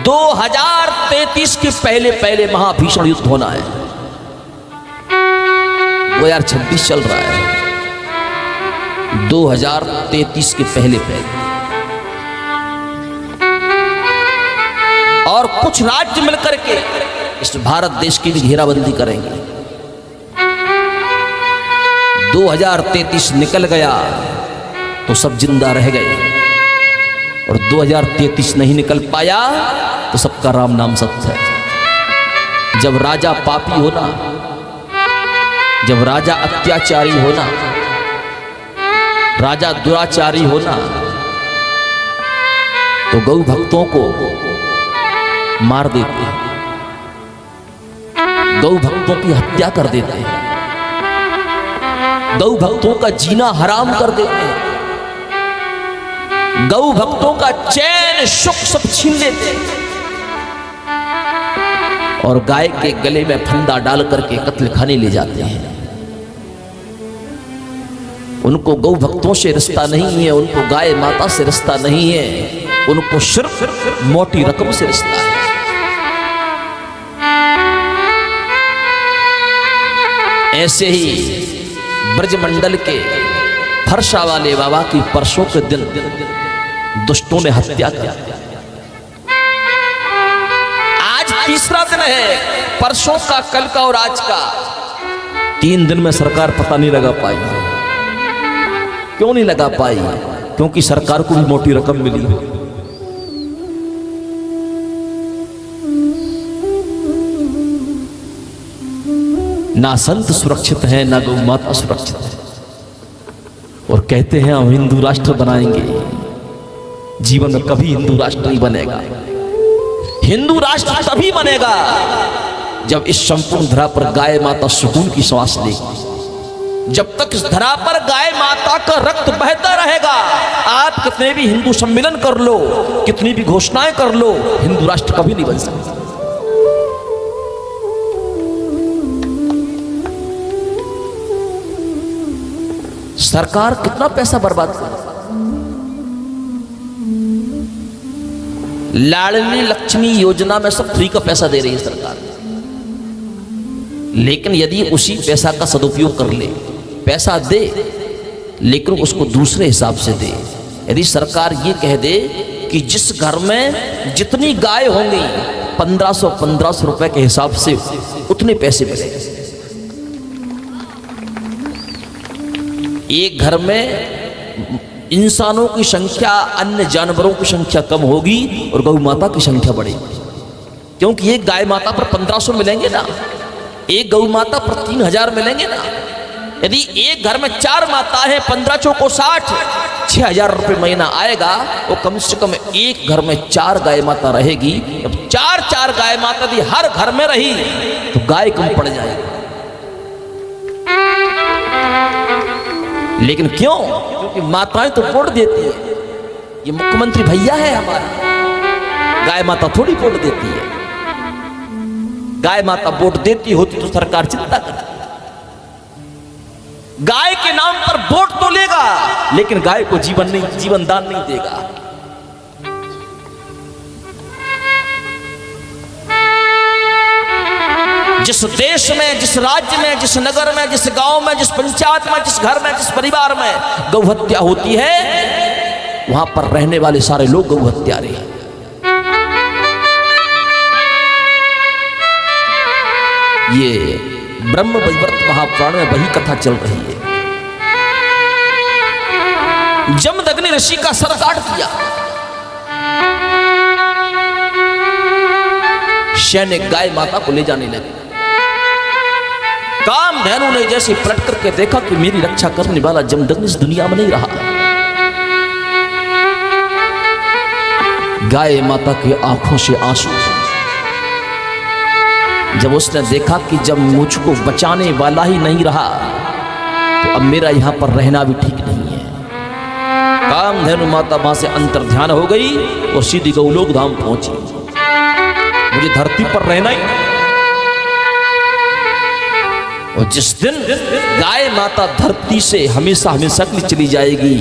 2033 के पहले पहले महाभीषण युद्ध होना है। 2026 चल रहा है, 2033 के पहले पहले। और कुछ राज्य मिलकर के इस भारत देश की भी घेराबंदी करेंगे। 2033 निकल गया तो सब जिंदा रह गए, और 2033 नहीं निकल पाया तो सबका राम नाम सत्य है। जब राजा पापी होना, जब राजा अत्याचारी होना, राजा दुराचारी होना, तो गौ भक्तों को मार देते हैं, गौ भक्तों की हत्या कर देते हैं, गौ भक्तों का जीना हराम कर देते हैं, गौ भक्तों का चैन सुख सब छीन लेते हैं, और गाय के गले में फंदा डाल करके कत्ल खाने ले जाते हैं। उनको गौ भक्तों से रिश्ता नहीं है, उनको गाय माता से रिश्ता नहीं है, उनको सिर्फ मोटी रकम से रिश्ता है। ऐसे ही ब्रजमंडल के फरसा वाले बाबा की परसों के दिन दुष्टों ने हत्या की। आज तीसरा दिन है, परसों का, कल का और आज का। 3 दिन में सरकार पता नहीं लगा पाई। क्यों नहीं लगा पाई? क्योंकि सरकार को भी मोटी रकम मिली। ना संत सुरक्षित हैं, ना गौ माता सुरक्षित है, और कहते हैं हम हिंदू राष्ट्र बनाएंगे। जीवन में कभी हिंदू राष्ट्र नहीं बनेगा। हिंदू राष्ट्र तभी बनेगा जब इस संपूर्ण धरा पर गाय माता सुकून की श्वास लेगी। जब तक इस धरा पर गाय माता का रक्त बहता रहेगा, आप कितने भी हिंदू सम्मेलन कर लो, कितनी भी घोषणाएं कर लो, हिंदू राष्ट्र कभी नहीं बन सकता। सरकार कितना पैसा बर्बाद कर, लाडली लक्ष्मी योजना में सब फ्री का पैसा दे रही है सरकार, लेकिन यदि उसी पैसा का सदुपयोग कर ले, पैसा दे लेकिन उसको दूसरे हिसाब से दे। यदि सरकार ये कह दे कि जिस घर में जितनी गाय होंगी 1500 रुपए के हिसाब से उतने पैसे मिलेंगे। एक घर में इंसानों की संख्या, अन्य जानवरों की संख्या कम होगी और गौ माता की संख्या बढ़ेगी, क्योंकि एक गाय माता पर 1500 मिलेंगे ना, एक गौ माता पर 3000 मिलेंगे ना। यदि एक घर में 4 माता है, 15 चौको 60, 6000 रुपये महीना आएगा। वो कम से कम एक घर में 4 गाय माता रहेगी। अब 4 गाय माता यदि हर घर में रही तो गाय कम पड़ जाएगी। लेकिन क्यों? क्योंकि माताएं तो वोट देती है। ये मुख्यमंत्री भैया है हमारा, गाय माता थोड़ी वोट देती है। गाय माता वोट देती होती तो सरकार चिंता करती। गाय के नाम पर वोट तो लेगा, लेकिन गाय को जीवन दान नहीं देगा। जिस देश में, जिस राज्य में, जिस नगर में, जिस गांव में, जिस पंचायत में, जिस घर में, जिस परिवार में गौ हत्या होती है, वहां पर रहने वाले सारे लोग गौ हत्यारे हैं। ये ब्रह्म वैवर्त महापुराण में वही कथा चल रही है। जमदग्नि ऋषि का सर काट दिया, सैनिक गाय माता को ले जाने लगे। कामधेनु ने जैसे पलट करके देखा कि मेरी रक्षा करने वाला जमदग्नि इस दुनिया में नहीं रहा। गाय माता की आंखों से आंसू। जब उसने देखा कि जब मुझको बचाने वाला ही नहीं रहा तो अब मेरा यहां पर रहना भी ठीक नहीं है। कामधेनु माता वहां से अंतर्ध्यान हो गई और सीधी गौलोक धाम पहुंची। मुझे धरती पर रहना ही। और जिस दिन गाय माता धरती से हमेशा हमेशा के लिए चली जाएगी,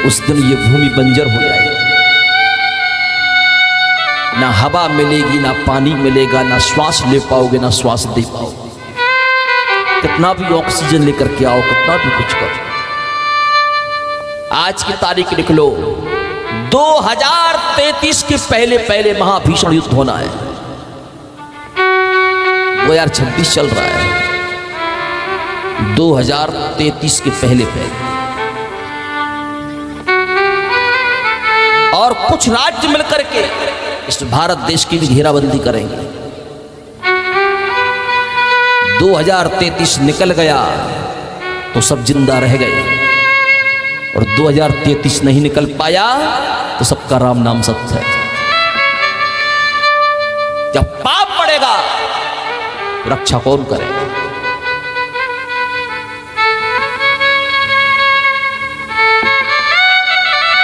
उस दिन ये भूमि बंजर हो जाएगी। ना हवा मिलेगी, ना पानी मिलेगा, ना श्वास ले पाओगे, ना श्वास दे पाओगे। कितना भी ऑक्सीजन लेकर के आओ, कितना भी कुछ करो। आज की तारीख लिख लो, 2033 के पहले पहले महाभीषण युद्ध होना है। 2026 चल रहा है, 2033 के पहले पहले। और कुछ राज्य मिलकर के इस भारत देश की भी घेराबंदी करेंगे। 2033 निकल गया तो सब जिंदा रह गए, और 2033 नहीं निकल पाया तो सबका राम नाम सत्य है। जब पाप बढ़ेगा तो रक्षा कौन करेगा?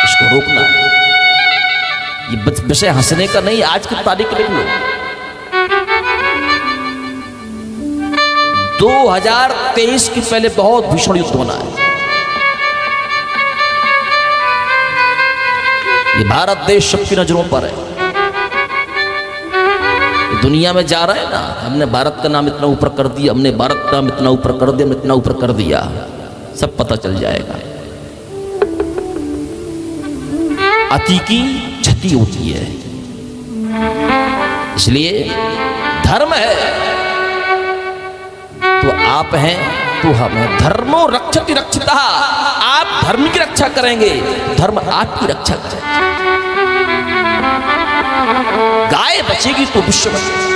इसको रोकना है। ये विषय हंसने का नहीं, आज की तारीख लिख लो। 2023 के पहले बहुत भीषण युद्ध होना है। ये भारत देश सबकी नजरों पर है। ये दुनिया में जा रहा है ना, हमने भारत का नाम इतना ऊपर कर दिया, हमने भारत का नाम इतना ऊपर कर दिया, हमने इतना ऊपर कर दिया, सब पता चल जाएगा। अति की क्षति होती है, इसलिए धर्म है तो आप हैं तो हम हैं। धर्मो रक्षति रक्षितः, आप धर्म की रक्षा करेंगे, धर्म आपकी रक्षा करेगा। गाय बचेगी तो विश्व बचेगा।